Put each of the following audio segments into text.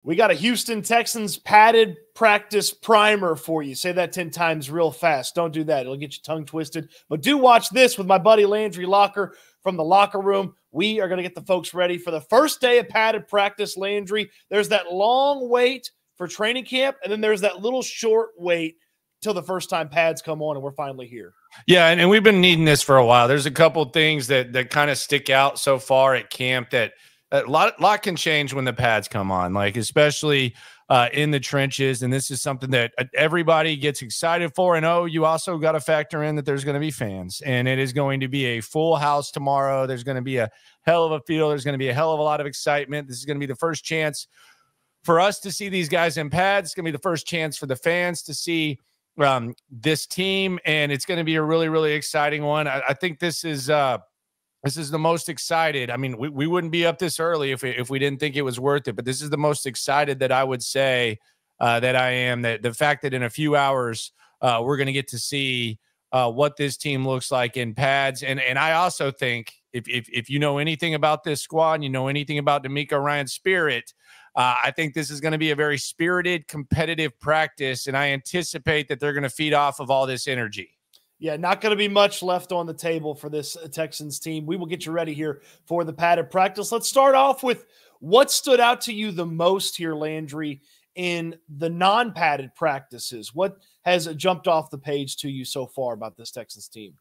We got a Houston Texans padded practice primer for you. Say that 10 times real fast. Don't do that. It'll get your tongue twisted. But do watch this with my buddy Landry Locker from the locker room. We are going to get the folks ready for the first day of padded practice, Landry. There's that long wait for training camp, and then there's that little short wait till the first time pads come on, and we're finally here. Yeah, and we've been needing this for a while. There's a couple of things that kind of stick out so far at camp that a lot can change when the pads come on, like especially in the trenches. And this is something that everybody gets excited for. And you also got to factor in that there's going to be fans, and it is going to be a full house tomorrow. There's going to be a hell of a feel. There's going to be a hell of a lot of excitement. This is going to be the first chance for us to see these guys in pads. It's going to be the first chance for the fans to see this team, and it's going to be a really, really exciting one. I think this is the most excited. I mean, we wouldn't be up this early if we didn't think it was worth it, but this is the most excited that I would say that I am. That the fact that in a few hours we're going to get to see what this team looks like in pads, and I also think if you know anything about this squad, and you know anything about D'Amico Ryan's spirit, I think this is going to be a very spirited, competitive practice, and I anticipate that they're going to feed off of all this energy. Yeah, not going to be much left on the table for this Texans team. We will get you ready here for the padded practice. Let's start off with what stood out to you the most here, Landry, in the non-padded practices. What has jumped off the page to you so far about this Texans team?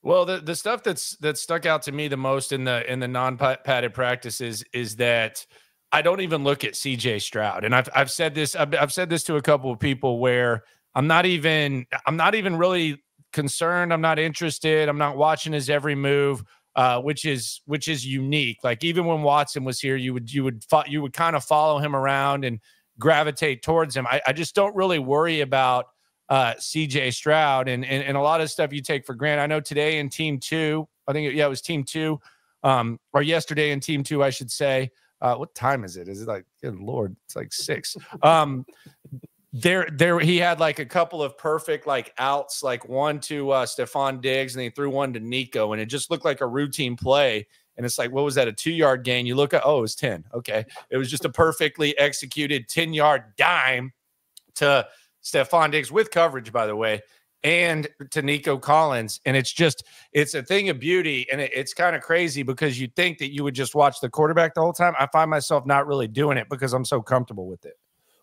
Well, the stuff that stuck out to me the most in the non-padded practices is that I don't even look at CJ Stroud, and I've said this to a couple of people where I'm not even really concerned. I'm not interested. I'm not watching his every move, which is unique. Like even when Watson was here, you would kind of follow him around and gravitate towards him. I just don't really worry about CJ Stroud and a lot of stuff you take for granted. I know today in Team 2, I think it was Team 2, or yesterday in Team 2, I should say. What time is it? Is it like, good Lord, it's like 6. There he had like a couple of perfect like outs, like one to Stefon Diggs, and he threw one to Nico, and it just looked like a routine play. And it's like, what was that, a 2-yard gain? You look at, it was 10. Okay. It was just a perfectly executed 10-yard dime to Stefon Diggs with coverage, by the way, and to Nico Collins. And it's a thing of beauty. And it's kind of crazy because you think that you would just watch the quarterback the whole time. I find myself not really doing it because I'm so comfortable with it.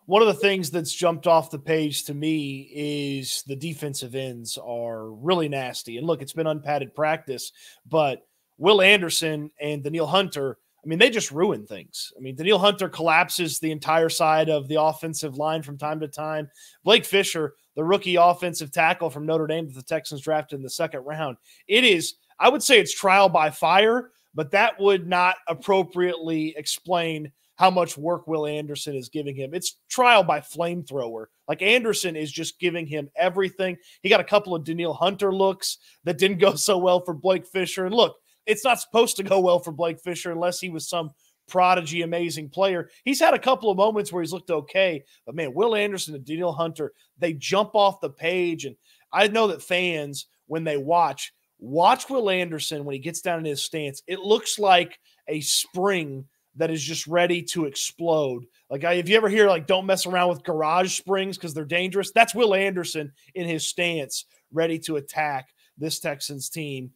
One of the things that's jumped off the page to me is the defensive ends are really nasty. And look, it's been unpadded practice, but Will Anderson and Danielle Hunter, I mean, they just ruin things. I mean, Danielle Hunter collapses the entire side of the offensive line from time to time. Blake Fisher, the rookie offensive tackle from Notre Dame that the Texans drafted in the 2nd round. It is, I would say it's trial by fire, but that would not appropriately explain how much work Will Anderson is giving him. It's trial by flamethrower. Like Anderson is just giving him everything. He got a couple of Danielle Hunter looks that didn't go so well for Blake Fisher. And look, it's not supposed to go well for Blake Fisher unless he was some prodigy, amazing player. He's had a couple of moments where he's looked okay, but man, Will Anderson and Danielle Hunter, they jump off the page. And I know that fans, when they watch Will Anderson when he gets down in his stance, it looks like a spring that is just ready to explode. Like if you ever hear like don't mess around with garage springs because they're dangerous, that's Will Anderson in his stance, ready to attack this Texans team,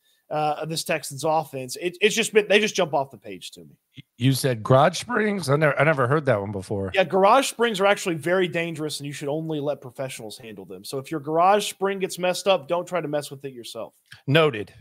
this Texans offense. It's just been, they just jump off the page to me. You said garage springs? I never heard that one before. Yeah, garage springs are actually very dangerous, and you should only let professionals handle them. So if your garage spring gets messed up, don't try to mess with it yourself. Noted.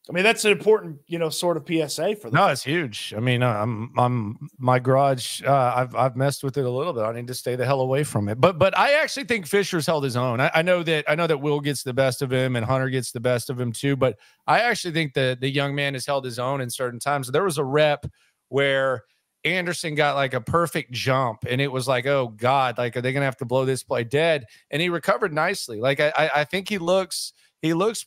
I mean, that's an important, sort of PSA for them. No, it's huge. I mean, I'm my garage. I've messed with it a little bit. I need to stay the hell away from it. But I actually think Fisher's held his own. I know that Will gets the best of him and Hunter gets the best of him too. But I actually think the young man has held his own in certain times. There was a rep where Anderson got like a perfect jump, and it was like, oh God, like are they gonna have to blow this play dead? And he recovered nicely. Like I think he looks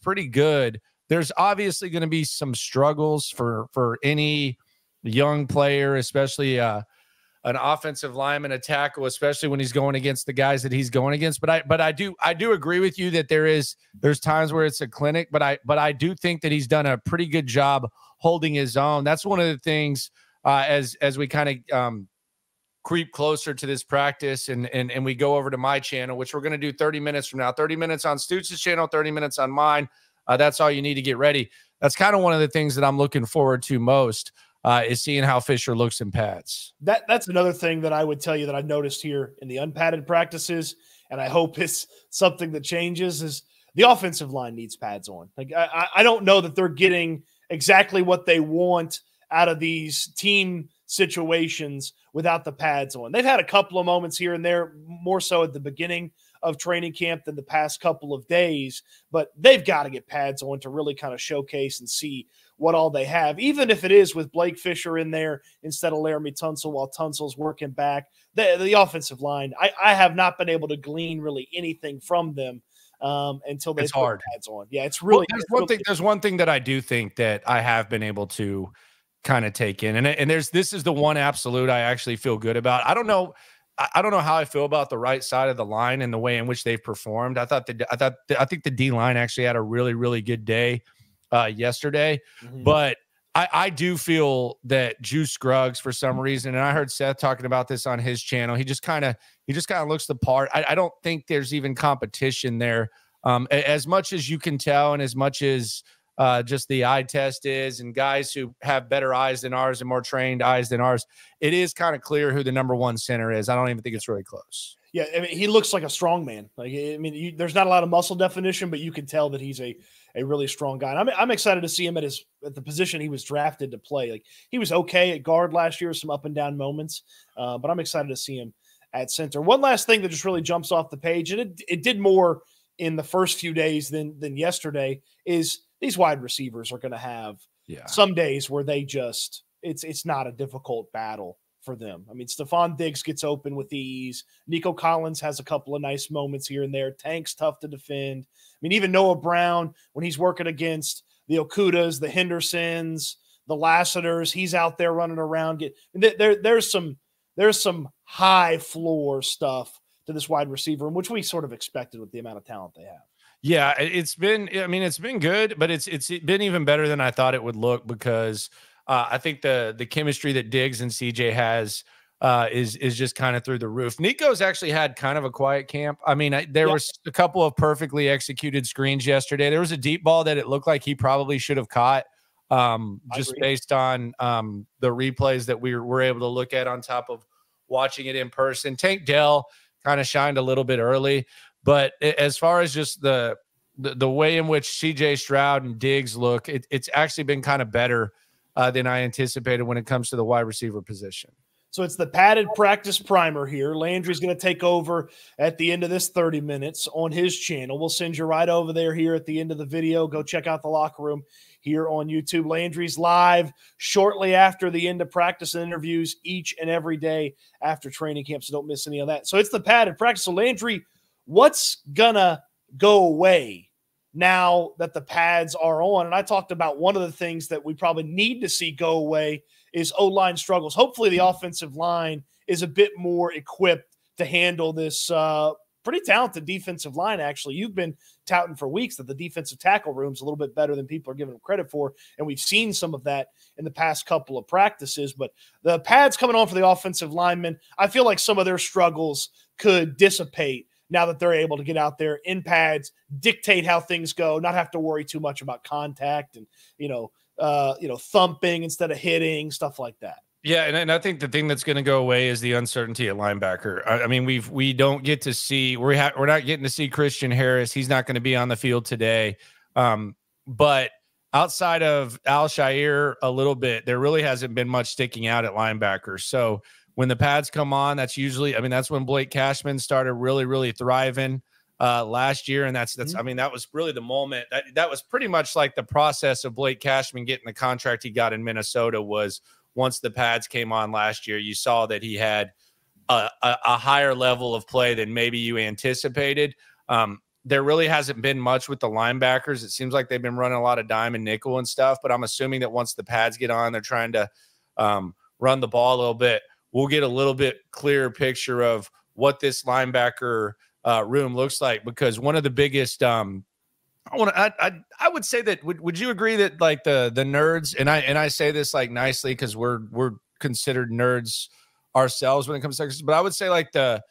pretty good. There's obviously going to be some struggles for any young player, especially an offensive lineman, a tackle, especially when he's going against the guys that he's going against. But I do agree with you that there's times where it's a clinic, but I do think that he's done a pretty good job holding his own. That's one of the things as we kind of creep closer to this practice and we go over to my channel, which we're going to do 30 minutes from now, 30 minutes on Stoots' channel, 30 minutes on mine. That's all you need to get ready. That's kind of one of the things that I'm looking forward to most is seeing how Fisher looks in pads. That's another thing that I would tell you that I've noticed here in the unpadded practices, and I hope it's something that changes, is the offensive line needs pads on. Like I don't know that they're getting exactly what they want out of these team situations without the pads on. They've had a couple of moments here and there, more so at the beginning of training camp than the past couple of days, but they've got to get pads on to really kind of showcase and see what all they have, even if it is with Blake Fisher in there instead of Laramie Tunsil while Tunsil's working back. The offensive line, I have not been able to glean really anything from them until they put pads on. Yeah, it's really there's one thing that I do think that I have been able to kind of take in, and this is the one absolute I actually feel good about. I don't know how I feel about the right side of the line and the way in which they've performed. I think the D line actually had a really, really good day yesterday, but I do feel that Juice Scruggs, for some reason, and I heard Seth talking about this on his channel, he just kind of looks the part. I don't think there's even competition there. As much as you can tell, and as much as just the eye test is, and guys who have better eyes than ours and more trained eyes than ours, it is kind of clear who the number one center is. I don't even think it's really close. Yeah, I mean, he looks like a strong man. Like, I mean, there's not a lot of muscle definition, but you can tell that he's a really strong guy. And I'm excited to see him at the position he was drafted to play. Like, he was okay at guard last year, some up and down moments, but I'm excited to see him at center. One last thing that just really jumps off the page, and it did more in the first few days than yesterday, is these wide receivers are going to have some days where they just it's not a difficult battle for them. I mean, Stefon Diggs gets open with ease. Nico Collins has a couple of nice moments here and there. Tank's tough to defend. I mean, even Noah Brown, when he's working against the Okudas, the Hendersons, the Lasseters, he's out there running around. There's some high floor stuff to this wide receiver, which we sort of expected with the amount of talent they have. Yeah, it's been good, but it's been even better than I thought it would look, because I think the chemistry that Diggs and CJ has is just kind of through the roof. Nico's actually had kind of a quiet camp. I mean, there was a couple of perfectly executed screens yesterday. There was a deep ball that it looked like he probably should have caught, just based on the replays that we were able to look at on top of watching it in person. Tank Dell kind of shined a little bit early, but as far as just the way in which CJ Stroud and Diggs look, it's actually been kind of better than I anticipated when it comes to the wide receiver position. So it's the padded practice primer here. Landry's going to take over at the end of this 30 minutes on his channel. We'll send you right over there here at the end of the video. Go check out the locker room here on YouTube. Landry's live shortly after the end of practice and interviews each and every day after training camp, so don't miss any of that. So it's the padded practice. So Landry, what's going to go away now that the pads are on? And I talked about one of the things that we probably need to see go away is O-line struggles. Hopefully the offensive line is a bit more equipped to handle this pretty talented defensive line, actually. You've been touting for weeks that the defensive tackle room's a little bit better than people are giving them credit for, and we've seen some of that in the past couple of practices. But the pads coming on for the offensive linemen, I feel like some of their struggles could dissipate now that they're able to get out there in pads, dictate how things go, not have to worry too much about contact and, thumping instead of hitting, stuff like that. Yeah, and I think the thing that's going to go away is the uncertainty at linebacker. I mean, we don't get to see we're not getting to see Christian Harris. He's not going to be on the field today. But outside of Al-Shaair a little bit, there really hasn't been much sticking out at linebacker. So when the pads come on, that's when Blake Cashman started really, really thriving last year. And that's I mean, that was really the moment. That was pretty much like the process of Blake Cashman getting the contract he got in Minnesota. Was once the pads came on last year, you saw that he had a higher level of play than maybe you anticipated. There really hasn't been much with the linebackers. It seems like they've been running a lot of dime and nickel and stuff, but I'm assuming that once the pads get on, they're trying to run the ball a little bit. We'll get a little bit clearer picture of what this linebacker room looks like, because one of the biggest I would say that would you agree that like the nerds, and I say this like nicely because we're considered nerds ourselves when it comes to Texas. But I would say like the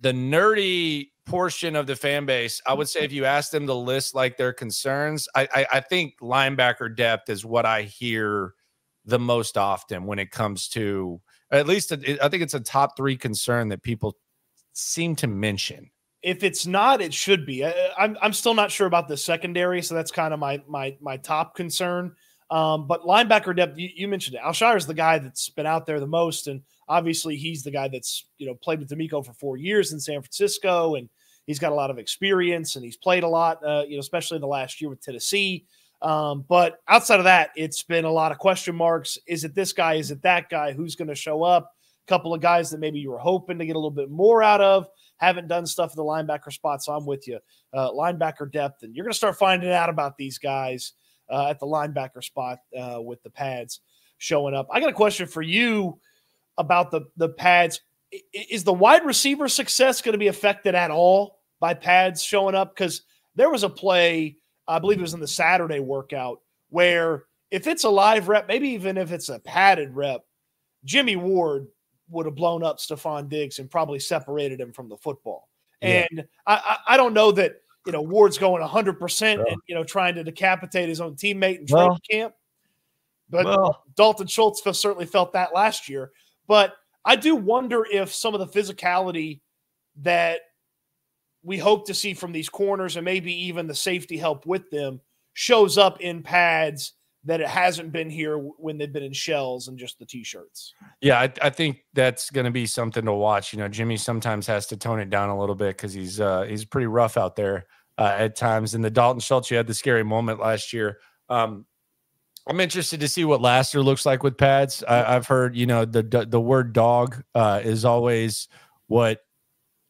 nerdy portion of the fan base, I would say if you ask them to list like their concerns, I think linebacker depth is what I hear the most often when it comes to, at least I think it's a top 3 concern that people seem to mention. If it's not, it should be. I'm still not sure about the secondary, so that's kind of my top concern. But linebacker depth, you mentioned it. Alshire's the guy that's been out there the most, and obviously he's the guy that's played with D'Amico for 4 years in San Francisco, and he's got a lot of experience, and he's played a lot, especially in the last year with Tennessee. But outside of that, it's been a lot of question marks. Is it this guy? Is it that guy? Who's going to show up? A couple of guys that maybe you were hoping to get a little bit more out of haven't done stuff at the linebacker spot, so I'm with you. Linebacker depth, and you're going to start finding out about these guys at the linebacker spot with the pads showing up. I got a question for you about the pads. Is the wide receiver success going to be affected at all by pads showing up? Because there was a play, I believe it was in the Saturday workout, where if it's a live rep, maybe even if it's a padded rep, Jimmy Ward would have blown up Stefon Diggs and probably separated him from the football. Yeah. And I don't know that, Ward's going 100% and, trying to decapitate his own teammate in training camp. But Dalton Schultz certainly felt that last year. But I do wonder if some of the physicality that we hope to see from these corners and maybe even the safety help with them shows up in pads that it hasn't been here when they've been in shells and just the T-shirts. Yeah, I think that's going to be something to watch. Jimmy sometimes has to tone it down a little bit because he's pretty rough out there at times. And the Dalton Schultz, you had the scary moment last year. I'm interested to see what Laster looks like with pads. I've heard, the word dog is always what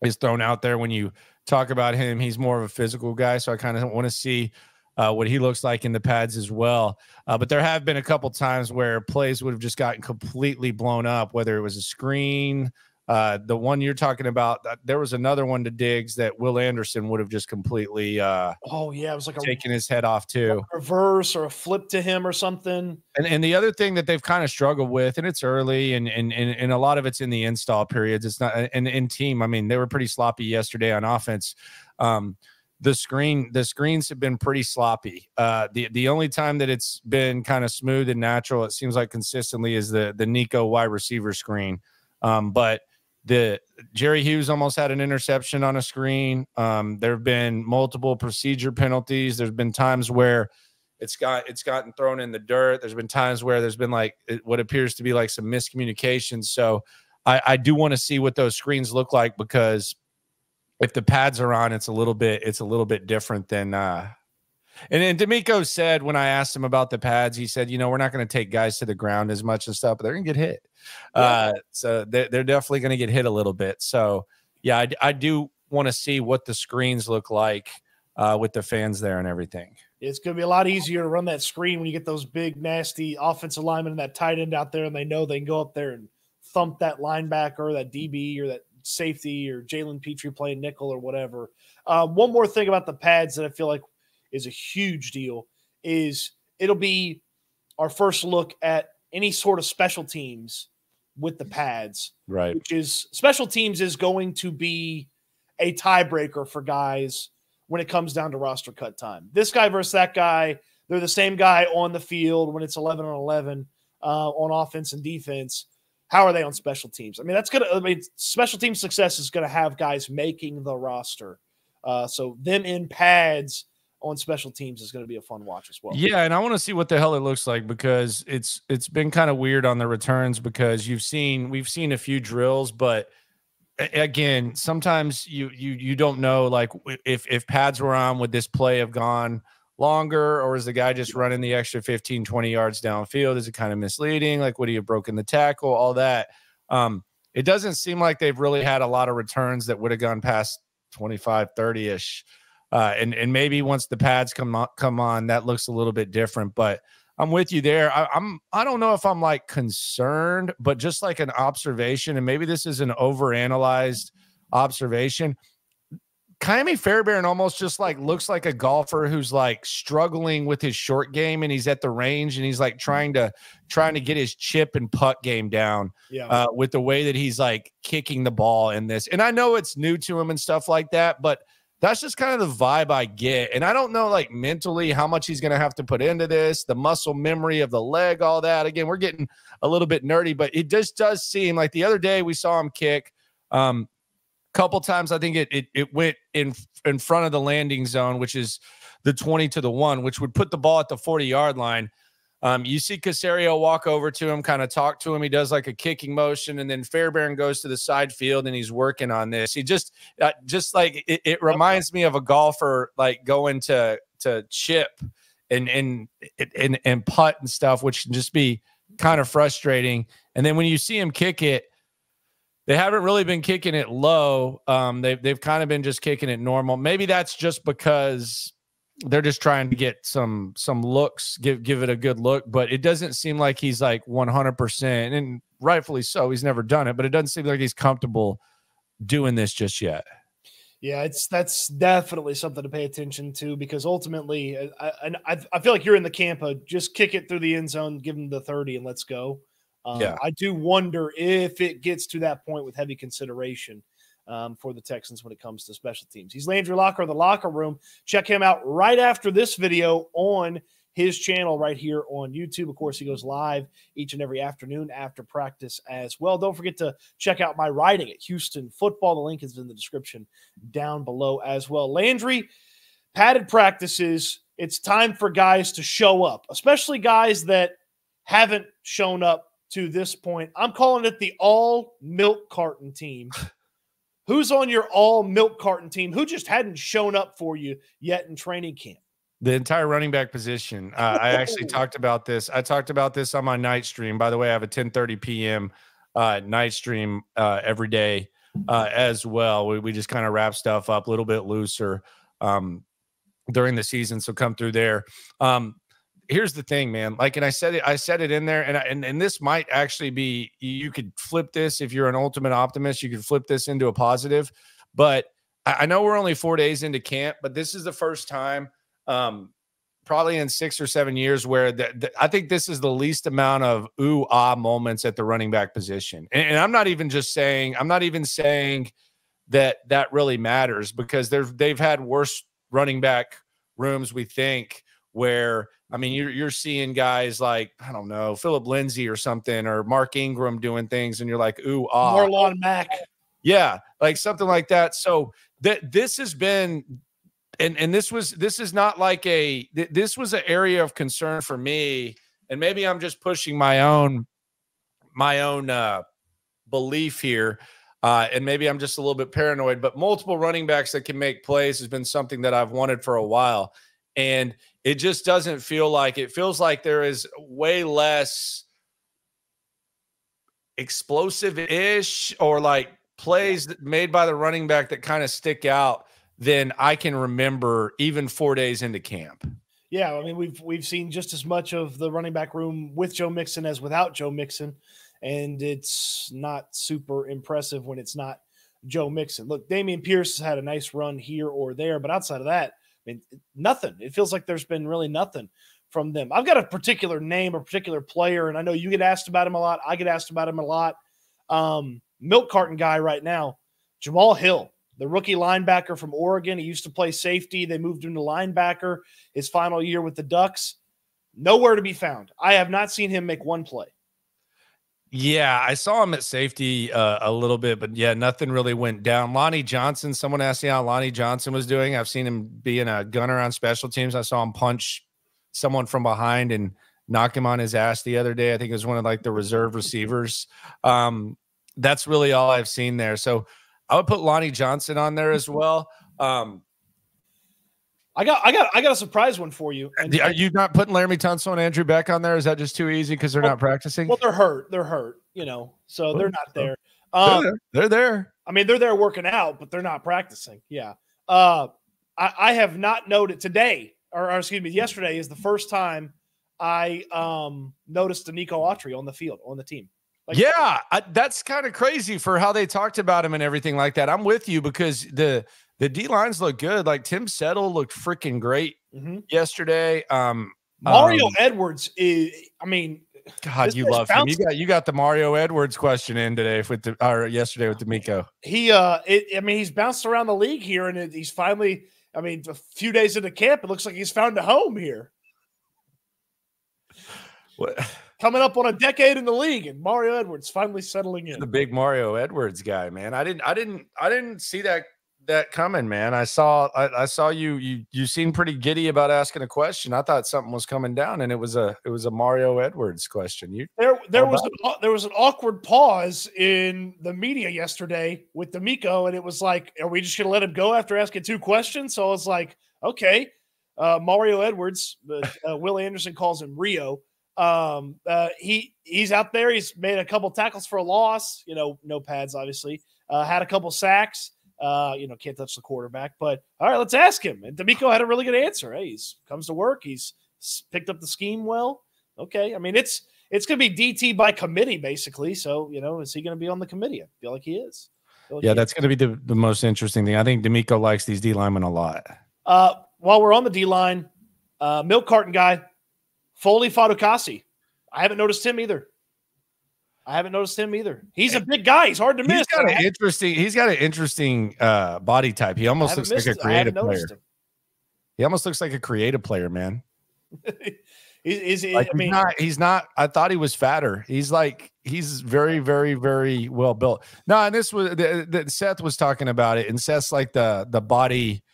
is thrown out there when you talk about him. He's more of a physical guy, so I kind of want to see what he looks like in the pads as well. But there have been a couple times where plays would have just gotten completely blown up, whether it was a screen. The one you're talking about, there was another one to Diggs that Will Anderson would have just completely it was like taking his head off too. A reverse or a flip to him or something. And the other thing that they've kind of struggled with, and it's early and a lot of it's in the install periods. It's not in team. I mean, they were pretty sloppy yesterday on offense. The screens have been pretty sloppy. The only time that it's been kind of smooth and natural, it seems like consistently, is the Nico wide receiver screen. But the Jerry Hughes almost had an interception on a screen. There have been multiple procedure penalties. There's been times where it's gotten thrown in the dirt. There's been times where there's been what appears to be like some miscommunication. So I do want to see what those screens look like, because if the pads are on, it's a little bit different than and D'Amico said, when I asked him about the pads, he said, we're not going to take guys to the ground as much and stuff, but they're going to get hit. Yeah. So they're definitely going to get hit a little bit. So yeah, I do want to see what the screens look like with the fans there and everything. It's going to be a lot easier to run that screen when you get those big, nasty offensive linemen and that tight end out there, and they know they can go up there and thump that linebacker or that DB or that safety or Jalen Petrie playing nickel or whatever. One more thing about the pads that I feel like is a huge deal is it'll be our first look at any sort of special teams with the pads, right? Which is, special teams is going to be a tiebreaker for guys when it comes down to roster cut time. This guy versus that guy, they're the same guy on the field when it's 11 on 11 on offense and defense. How are they on special teams? I mean, special team success is going to have guys making the roster. So them in pads on special teams is going to be a fun watch as well. Yeah, and I want to see what the hell it looks like, because it's been kind of weird on the returns, because we've seen a few drills, but again, sometimes you don't know, like, if pads were on, would this play have gone longer, or is the guy just running the extra 15, 20 yards downfield? Is it kind of misleading? Like, would he have broken the tackle? All that. It doesn't seem like they've really had a lot of returns that would have gone past 25, 30-ish. And maybe once the pads come on, that looks a little bit different, but I'm with you there. I don't know if I'm like concerned, but just like an observation, and maybe this is an overanalyzed observation. Kaimi Fairbairn almost just like looks like a golfer who's like struggling with his short game, and he's at the range and he's like trying to get his chip and putt game down with the way that he's like kicking the ball in this. And I know it's new to him and stuff like that, but that's just kind of the vibe I get. And I don't know, like, mentally how much he's going to have to put into this, the muscle memory of the leg, all that. Again, we're getting a little bit nerdy, but it just does seem like the other day we saw him kick couple times. I think it went in front of the landing zone, which is the 20 to the 1, which would put the ball at the 40-yard line. You see Caserio walk over to him, kind of talk to him. He does like a kicking motion, and then Fairbairn goes to the side field and he's working on this. He just like it reminds me of a golfer like going to chip and putt and stuff, which can just be kind of frustrating. And then when you see him kick it, they haven't really been kicking it low. They've kind of been just kicking it normal. Maybe that's just because they're just trying to get some looks, give it a good look, but it doesn't seem like he's like 100%, and rightfully so. He's never done it, but it doesn't seem like he's comfortable doing this just yet. Yeah, that's definitely something to pay attention to, because ultimately, I feel like you're in the camp of just kick it through the end zone, give him the 30, and let's go. I do wonder if it gets to that point with heavy consideration for the Texans when it comes to special teams. He's Landry Locker of the Locker Room. Check him out right after this video on his channel right here on YouTube. Of course, he goes live each and every afternoon after practice as well. Don't forget to check out my writing at Houston Football. The link is in the description down below as well. Landry, padded practices, it's time for guys to show up, especially guys that haven't shown up to this point. I'm calling it the all milk carton team. Who's on your all milk carton team? Who just hadn't shown up for you yet in training camp? The entire running back position. I actually talked about this. I talked about this on my night stream. By the way, I have a 10:30 p.m. Night stream every day as well. We just kind of wrap stuff up a little bit looser during the season. So come through there. Here's the thing, man. Like, and I said it in there, and this might actually be, you could flip this if you're an ultimate optimist. You could flip this into a positive. But I know we're only 4 days into camp, but this is the first time, probably in 6 or 7 years, where I think this is the least amount of ooh ah moments at the running back position. And I'm not even saying that really matters, because they've had worse running back rooms, we think, where, I mean, you're seeing guys like, I don't know, Phillip Lindsay or something, or Mark Ingram doing things, and you're like, ooh, ah. Marlon Mack. Yeah, like something like that. So this has been, and this is not like this was an area of concern for me, and maybe I'm just pushing my own belief here, and maybe I'm just a little bit paranoid, but multiple running backs that can make plays has been something that I've wanted for a while. And it just doesn't feel like, it feels like there is way less explosive-ish or like plays made by the running back that kind of stick out than I can remember even 4 days into camp. Yeah, I mean, we've seen just as much of the running back room with Joe Mixon as without Joe Mixon, and it's not super impressive when it's not Joe Mixon. Look, Dameon Pierce has had a nice run here or there, but outside of that, I mean, nothing. It feels like there's been really nothing from them. I've got a particular name, a particular player, and I know you get asked about him a lot. I get asked about him a lot. Milk carton guy right now, Jamal Hill, the rookie linebacker from Oregon. He used to play safety. They moved him to linebacker his final year with the Ducks. Nowhere to be found. I have not seen him make one play. Yeah, I saw him at safety a little bit, but yeah, nothing really went down. Lonnie Johnson, someone asked me how Lonnie Johnson was doing. I've seen him being a gunner on special teams. I saw him punch someone from behind and knock him on his ass the other day. I think it was one of like the reserve receivers. That's really all I've seen there. So I would put Lonnie Johnson on there as well. I got a surprise one for you. And are you not putting Laramie Tunsil and Andrew Beck on there? Is that just too easy because they're not practicing? Well, they're hurt, you know, so they're not there. They're there. I mean, they're there working out, but they're not practicing. Yeah. I have not noted today, or excuse me, yesterday is the first time I noticed a Nico Autry on the field, on the team. Like, yeah, that's kind of crazy for how they talked about him and everything like that. I'm with you, because the D lines look good. Like Tim Settle looked freaking great yesterday. Mario Edwards is, I mean, God, you love him. You got the Mario Edwards question in today or yesterday with D'Amico. I mean, he's bounced around the league here, and he's finally, I mean, a few days into camp, it looks like he's found a home here. What? Coming up on a decade in the league, and Mario Edwards finally settling in. The big Mario Edwards guy, man. I didn't see that coming, man. I saw you seemed pretty giddy about asking a question. I thought something was coming down, and it was a Mario Edwards question. There was an awkward pause in the media yesterday with D'Amico, and it was like, are we just gonna let him go after asking 2 questions? So I was like, okay, Mario Edwards, Will Anderson calls him Rio. He's out there. He's made a couple tackles for a loss. No pads, obviously. Had a couple sacks. Can't touch the quarterback. But all right, let's ask him. And D'Amico had a really good answer. Hey, he's comes to work. He's picked up the scheme well. Okay, I mean it's going to be DT by committee basically. So is he going to be on the committee? I feel like he is. That's going to be the most interesting thing. I think D'Amico likes these D linemen a lot. While we're on the D line, milk carton guy. Foley Fadukasi. I haven't noticed him either. He's a big guy. He's hard to miss. He's got an interesting body type. He almost looks like a creative player. He almost looks like a creative player, man. He's not. I thought he was fatter. He's very, very, very well built. No, and this was Seth was talking about it, and Seth's like the body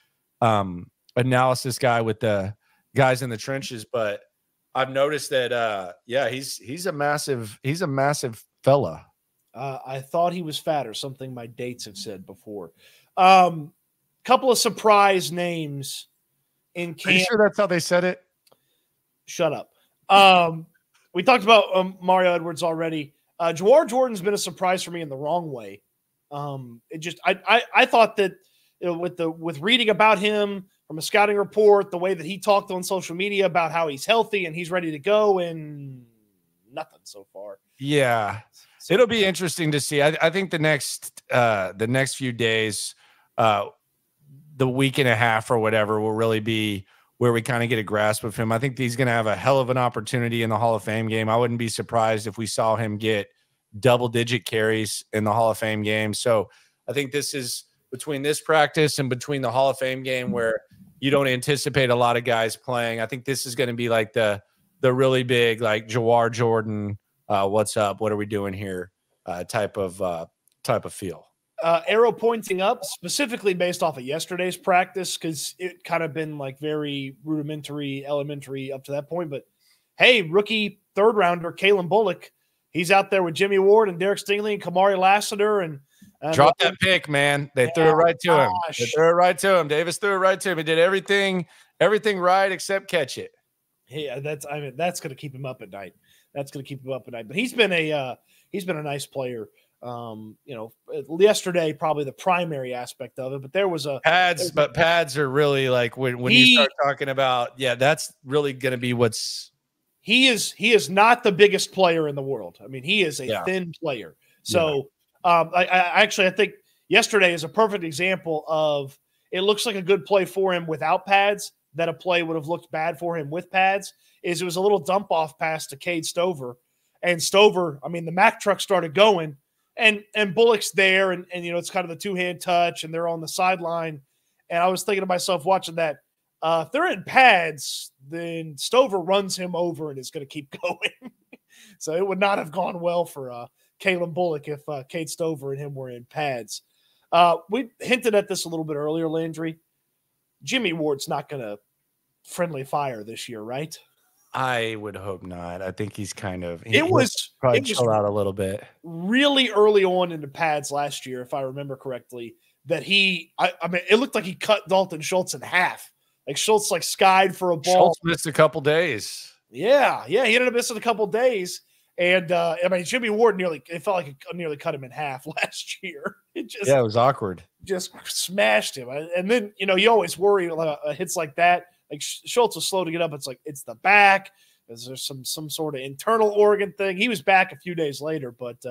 analysis guy with the guys in the trenches, but I've noticed that, he's a massive fella. I thought he was fatter, something my dates have said before. Couple of surprise names in camp. Are you sure that's how they said it? Shut up. We talked about Mario Edwards already. Jawar Jordan's been a surprise for me in the wrong way. I thought that with reading about him, from a scouting report, the way that he talked on social media about how he's healthy and he's ready to go, and nothing so far. Yeah, it'll be interesting to see. I think the next few days, the week and a half or whatever, will really be where we kind of get a grasp of him. I think he's going to have a hell of an opportunity in the Hall of Fame game. I wouldn't be surprised if we saw him get double-digit carries in the Hall of Fame game. So I think this is between this practice and between the Hall of Fame game where you don't anticipate a lot of guys playing. I think this is going to be like the really big, like Jawar Jordan, what's up? What are we doing here? Type of feel. Arrow pointing up specifically based off of yesterday's practice, because it kind of been like very rudimentary, elementary up to that point. But hey, rookie 3rd rounder Kalen Bullock, he's out there with Jimmy Ward and Derek Stingley and Kamari Lassiter and drop that pick, man. They threw it right to him. They threw it right to him. Davis threw it right to him. He did everything right except catch it. Yeah, that's going to keep him up at night. But he's been a nice player. Yesterday probably the primary aspect of it, but there was pads. But pads are really like when you start talking about, that's really going to be what's. He is not the biggest player in the world. I mean, he is a thin player. So. I think yesterday is a perfect example of it looks like a good play for him without pads that a play would have looked bad for him with pads. It was a little dump off pass to Cade Stover, and Stover, I mean, the Mack truck started going and Bullock's there and it's kind of the 2-hand touch and they're on the sideline. And I was thinking to myself watching that, if they're in pads, then Stover runs him over and is going to keep going. So it would not have gone well for Kalen Bullock if Cade Stover and him were in pads. We hinted at this a little bit earlier, Landry. Jimmy Ward's not going to friendly fire this year, right? I would hope not. I think he's kind of probably chill out a little bit. Really early on in the pads last year, if I remember correctly, that I mean, it looked like he cut Dalton Schultz in half. Like Schultz skied for a ball. Schultz missed a couple days. Yeah, he ended up missing a couple days. And I mean, Jimmy Ward it felt like it nearly cut him in half last year. It was awkward. Just smashed him. And then, you always worry about hits like that. Like Schultz was slow to get up. It's like, it's the back. Is there some sort of internal organ thing? He was back a few days later, but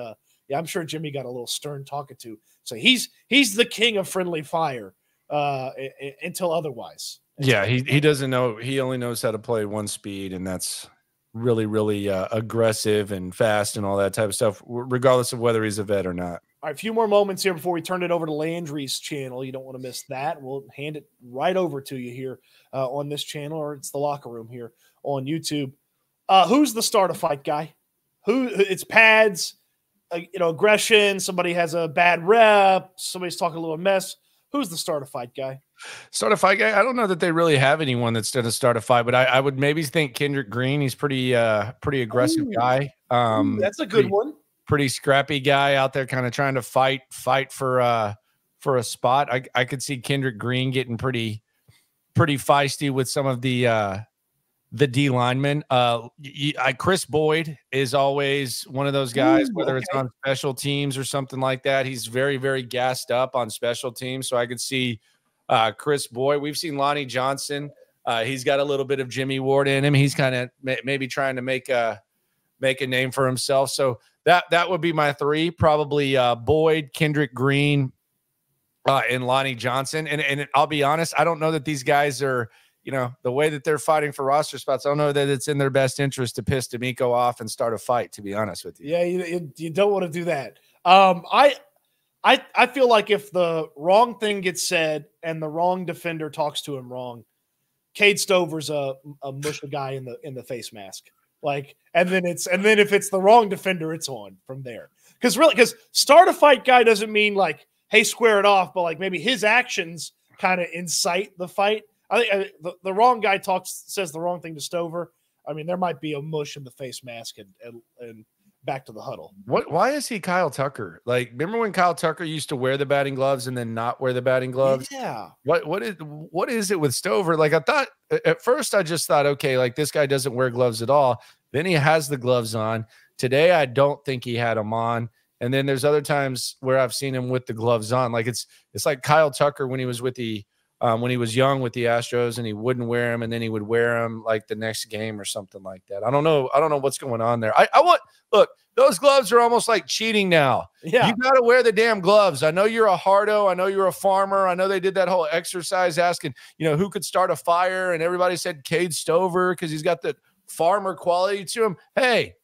I'm sure Jimmy got a little stern talking to. So he's the king of friendly fire until otherwise. Yeah, he doesn't know. He only knows how to play one speed, and that's really, really aggressive and fast and all that type of stuff, regardless of whether he's a vet or not. All right, a few more moments here before we turn it over to Landry's channel. You don't want to miss that. We'll hand it right over to you here on this channel, or it's the Locker Room here on YouTube. Who's the start a fight guy? It's pads, aggression. Somebody has a bad rep. Somebody's talking a little mess. Who's the start a fight guy? Start a fight guy? I don't know that they really have anyone that's going to start a fight, but I would maybe think Kendrick Green. He's pretty aggressive guy. That's a good one. Pretty scrappy guy out there, kind of trying to fight for a spot. I could see Kendrick Green getting pretty feisty with some of the D linemen. Chris Boyd is always one of those guys, whether it's on special teams or something like that. He's very, very gassed up on special teams. So I could see Chris Boyd. We've seen Lonnie Johnson. He's got a little bit of Jimmy Ward in him. He's kind of maybe trying to make a name for himself. So that would be my three, probably Boyd, Kendrick Green, and Lonnie Johnson. And I'll be honest, I don't know that these guys are, the way that they're fighting for roster spots, I don't know that it's in their best interest to piss D'Amico off and start a fight, to be honest with you. Yeah, you don't want to do that. I feel like if the wrong thing gets said and the wrong defender talks to him wrong, Cade Stover's a mush guy in the face mask. And then if it's the wrong defender, it's on from there. Because start a fight guy doesn't mean hey, square it off, but maybe his actions kind of incite the fight. I think the wrong guy says the wrong thing to Stover. I mean, there might be a mush in the face mask and back to the huddle. Why is he Kyle Tucker? Remember when Kyle Tucker used to wear the batting gloves and then not wear the batting gloves? Yeah. What is it with Stover? I thought at first, I just thought, okay, this guy doesn't wear gloves at all. Then he has the gloves on. Today, I don't think he had them on. And then there's other times where I've seen him with the gloves on. It's like Kyle Tucker when he was with when he was young with the Astros and he wouldn't wear them, and then he would wear them the next game or something like that. I don't know what's going on there. Look, those gloves are almost like cheating now. Yeah. You got to wear the damn gloves. I know you're a hardo. I know you're a farmer. I know they did that whole exercise asking, who could start a fire, and everybody said Cade Stover because he's got the farmer quality to him. Hey,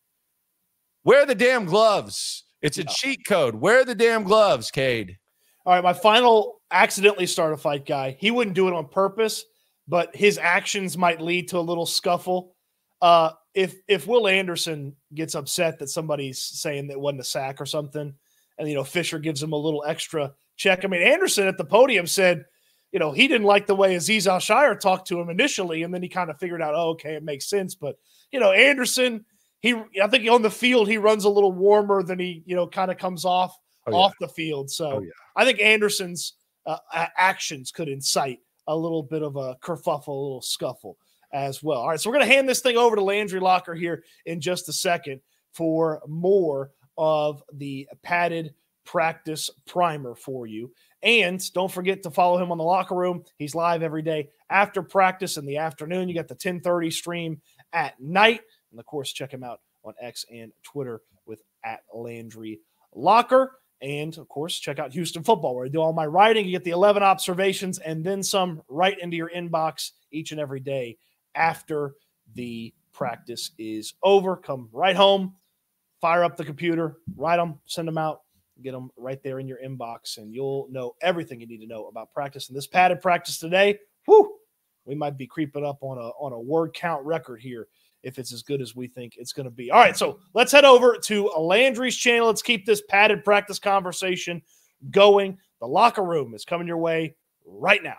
wear the damn gloves. It's a cheat code. Wear the damn gloves, Cade. All right, my final accidentally start a fight guy. He wouldn't do it on purpose, but his actions might lead to a little scuffle. If Will Anderson gets upset that somebody's saying that it wasn't a sack or something, and Fisher gives him a little extra check. I mean, Anderson at the podium said, he didn't like the way Azeez Al-Shire talked to him initially, and then he kind of figured out, okay, it makes sense. But Anderson, I think on the field he runs a little warmer than he kind of comes off the field. So I think Anderson's actions could incite a little bit of a kerfuffle, a little scuffle as well. All right, so we're going to hand this thing over to Landry Locker here in just a second for more of the padded practice primer for you. And don't forget to follow him on the Locker Room. He's live every day after practice in the afternoon. You got the 10:30 stream at night. And, of course, check him out on X and Twitter with @Landry Locker. And, of course, check out Houston Football, where I do all my writing. You get the 11 observations and then some right into your inbox each and every day after the practice is over. Come right home, fire up the computer, write them, send them out, get them right there in your inbox, and you'll know everything you need to know about practice. And this padded practice today, we might be creeping up on a word count record here if it's as good as we think it's going to be. All right, so let's head over to Landry's channel. Let's keep this padded practice conversation going. The Locker Room is coming your way right now.